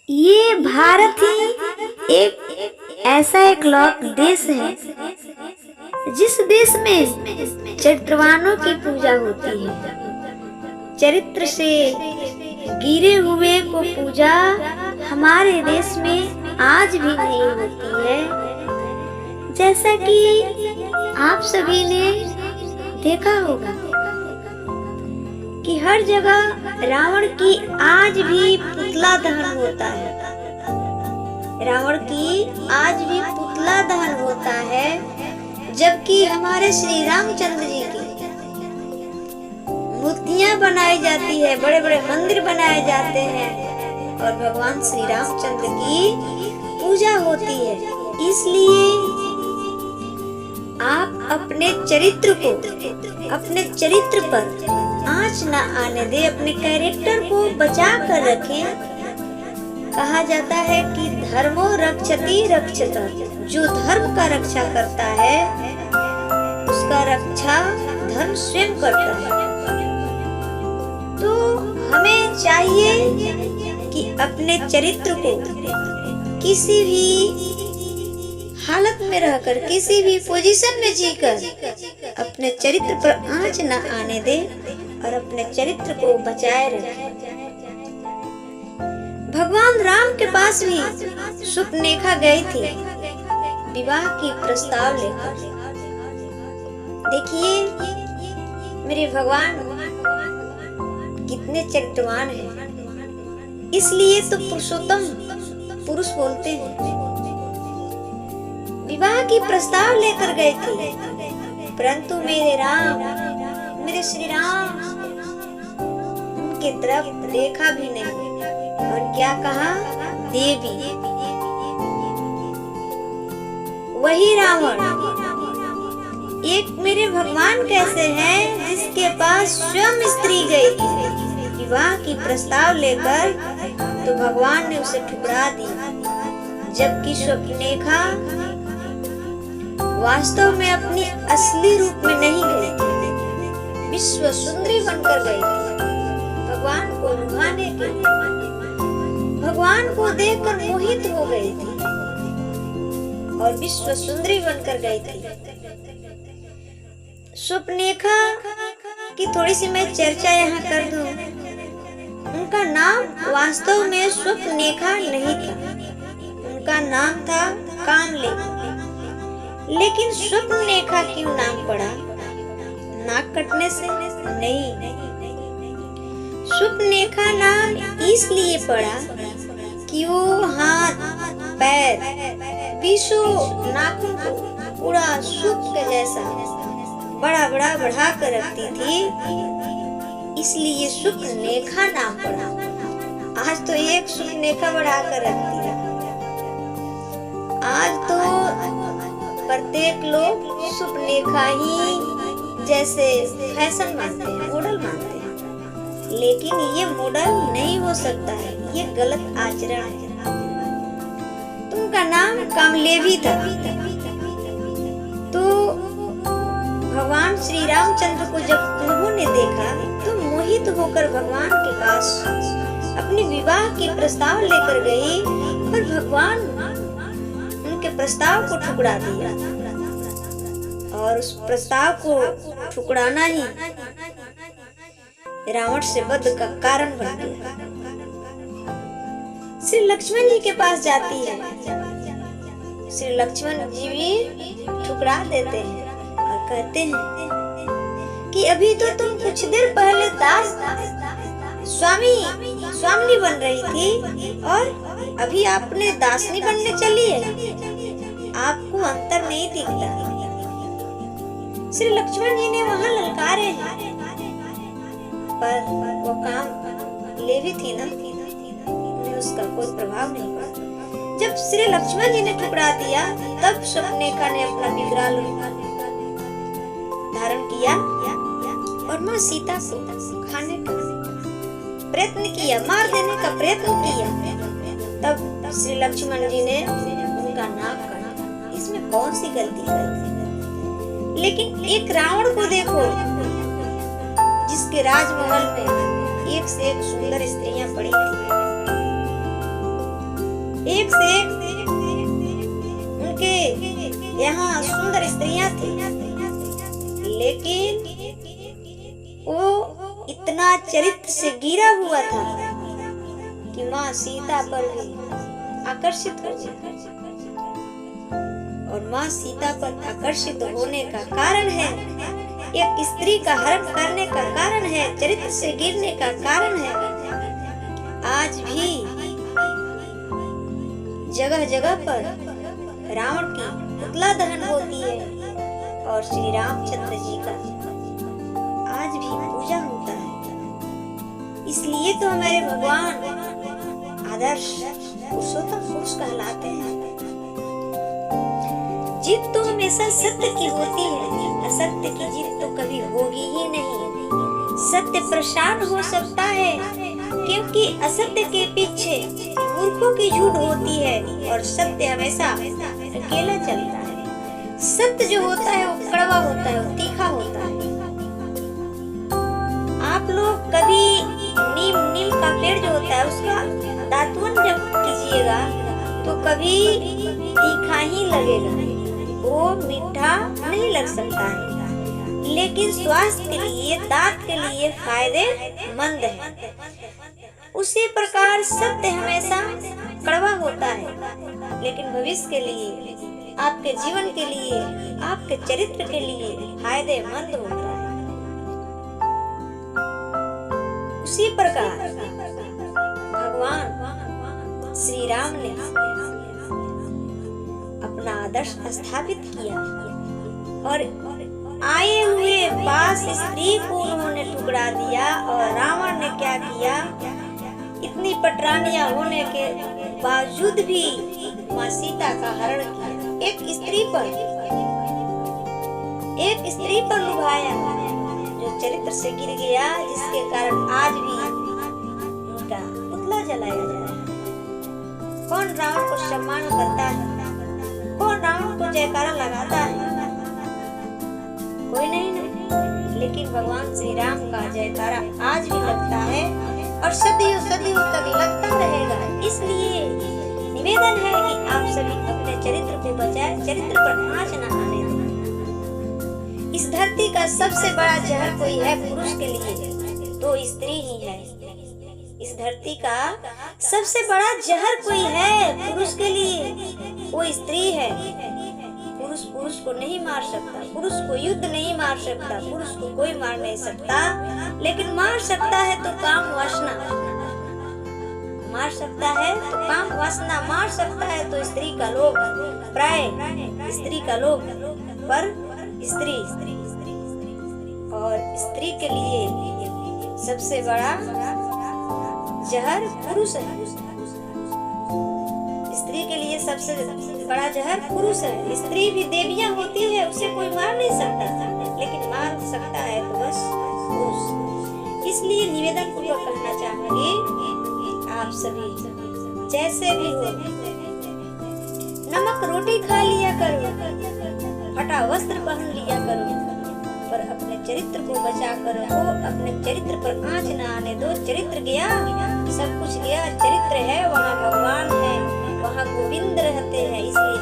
ये भारत ही एक ऐसा एक देश है जिस देश में चरित्रवानों की पूजा होती है। चरित्र से गिरे हुए को पूजा हमारे देश में आज भी नहीं होती है। जैसा कि आप सभी ने देखा होगा कि हर जगह रावण की आज भी पुतला दहन होता है। रावण की आज भी पुतला दहन होता है, जबकि हमारे श्री रामचंद्र जी की मूर्तियां बनाई जाती है, बड़े बड़े मंदिर बनाए जाते हैं और भगवान श्री रामचंद्र की पूजा होती है। इसलिए आप अपने चरित्र पर आँच न आने दे, अपने कैरेक्टर को बचा कर रखें। कहा जाता है कि धर्मो रक्षति रक्षता, जो धर्म का रक्षा करता है उसका रक्षा धर्म स्वयं करता है। तो हमें चाहिए कि अपने चरित्र को किसी भी हालत में रहकर, किसी भी पोजीशन में जीकर अपने चरित्र पर आँच न आने दे और अपने चरित्र को बचाए रखे। भगवान राम के पास भी शूर्पणखा गई थी विवाह की प्रस्ताव लेकर। देखिए मेरे भगवान कितने चरित्रवान हैं, इसलिए तो पुरुषोत्तम पुरुष बोलते हैं। विवाह की प्रस्ताव लेकर गए थे, परंतु मेरे श्री राम उनके तरफ देखा भी नहीं और क्या कहा, देवी। वही रावण एक मेरे भगवान कैसे हैं जिसके पास स्वयं स्त्री गई थी विवाह की प्रस्ताव लेकर, तो भगवान ने उसे ठुकरा दी। जबकि शूर्पणखा वास्तव में अपनी असली रूप में नहीं गई थी, विश्व सुंदरी बनकर गई थी भगवान को लुभाने के लिए। भगवान को देखकर मोहित हो गई थी और विश्व सुंदरी बनकर गई थी। शूर्पणखा की थोड़ी सी मैं चर्चा यहाँ कर दूं। उनका नाम वास्तव में शूर्पणखा नहीं था, उनका नाम था कामले। लेकिन शूर्पणखा क्यों नाम पड़ा? नाक कटने से नहीं, शूर्पणखा नाम इसलिए पड़ा कि वो हाथ पैर बीसों नाखून को पूरा सूप के जैसा बड़ा बड़ा बढ़ा कर रखती थी, इसलिए शूर्पणखा नाम पड़ा। आज तो एक शूर्पणखा बढ़ा कर रखती है। आज तो प्रत्येक लोग शूर्पणखा ही जैसे फैशन मानते हैं, मॉडल मानते हैं, लेकिन ये मॉडल नहीं हो सकता है, ये गलत आचरण है। उनका नाम कामलेवी था। तो भगवान श्री रामचंद्र को जब उन्होंने देखा तो मोहित होकर भगवान के पास अपने विवाह की प्रस्ताव लेकर गई और भगवान उनके प्रस्ताव को ठुकरा दिया और उस प्रस्ताव को ठुकराना ही रावण से वध का कारण बन गया। श्री लक्ष्मण जी के पास जाती है, श्री लक्ष्मण जी भी ठुकरा देते हैं और कहते हैं कि अभी तो तुम कुछ देर पहले दास स्वामिनी बन रही थी और अभी आपने दासनी बनने चली है, आपको अंतर नहीं दिखता। श्री लक्ष्मण जी ने वहाँ ललकारे हैं, पर वो काम लेवी थी ना, उन्हें उसका कोई प्रभाव नहीं पड़ा। जब श्री लक्ष्मण जी ने ठुकरा दिया तब शूर्पणखा ने अपना विकराल रूप धारण किया और माँ सीता को खाने का प्रयत्न किया, मार देने का प्रयत्न किया। तब श्री लक्ष्मण जी ने उनका नाक काटा। इसमें कौन सी गलती कर? लेकिन एक रावण को देखो जिसके राजमहल में एक से एक सुंदर स्त्रियां पड़ी थी, एक से एक उनके यहाँ सुंदर स्त्रियां थी, लेकिन वो इतना चरित्र से गिरा हुआ था कि माँ सीता पर भी आकर्षित हो गई। और माँ सीता पर आकर्षित होने का कारण है, एक स्त्री का हरण करने का कारण है, चरित्र से गिरने का कारण है। आज भी जगह जगह पर रावण की पुतला दहन होती है और श्री रामचंद्र जी का आज भी पूजा होता है। इसलिए तो हमारे भगवान आदर्श पुरुषोत्तम पुरुष कहलाते हैं। जीत तो हमेशा सत्य की होती है, असत्य की जीत तो कभी होगी ही नहीं। सत्य प्रशांत हो सकता है, क्योंकि असत्य के पीछे मूर्खों की झूठ होती है और सत्य हमेशा अकेला चलता है। सत्य जो होता है वो कड़वा होता है, वो तीखा होता है। आप लोग कभी नीम का पेड़ जो होता है उसका दातुन जब कीजिएगा तो कभी तीखा ही लगेगा, वो मीठा नहीं लग सकता है, लेकिन स्वास्थ्य के लिए, दांत के लिए फायदेमंद है। उसी प्रकार सत्य हमेशा कड़वा होता है, लेकिन भविष्य के लिए, आपके जीवन के लिए, आपके चरित्र के लिए फायदेमंद होता है। उसी प्रकार भगवान श्री राम ने अपना आदर्श स्थापित किया और आए हुए पास स्त्री को उन्होंने टुकड़ा दिया। और रावण ने क्या किया, इतनी पटरानियां होने के बावजूद भी माँ सीता का हरण किया। एक स्त्री पर लुभाया, जो चरित्र से गिर गया, जिसके कारण आज भी उनका पुतला जलाया जा रहा है। कौन रावण को सम्मान करता है, कौन रावण को जयकारा लगाता है? कोई नहीं ना। लेकिन भगवान श्री राम का जयकारा आज भी लगता है और सदियों सदियों तक लगता रहेगा। इसलिए निवेदन है कि आप सभी अपने चरित्र को बचाएं, चरित्र पर आँच न आने दें। इस धरती का सबसे बड़ा जहर कोई है पुरुष के लिए तो स्त्री ही है। इस धरती का सबसे बड़ा जहर कोई है पुरुष के लिए, वो स्त्री है। पुरुष को नहीं मार सकता, पुरुष को युद्ध नहीं मार सकता, पुरुष को कोई मार नहीं सकता, लेकिन मार सकता है तो काम वासना, मार सकता है तो काम वासना, मार सकता है तो स्त्री का लोभ, प्राय स्त्री का लोभ, पर स्त्री और स्त्री के लिए सबसे बड़ा जहर पुरुष है। स्त्री के लिए सबसे बड़ा जहर पुरुष है। स्त्री भी देवियां होती है, उसे कोई मार नहीं सकता, लेकिन मार सकता है तो बस पुरुष। इसलिए निवेदन पूर्वक कहना चाहूंगी, आप सभी जैसे भी हो, नमक रोटी खा लिया करो, फटा वस्त्र पहन लिया करो, पर अपने चरित्र को बचा कर रखो। अपने चरित्र पर आँच न आने दो। चरित्र गया, सब कुछ गया। चरित्र है वहाँ भगवान है, वहाँ गोविंद रहते हैं। इसलिए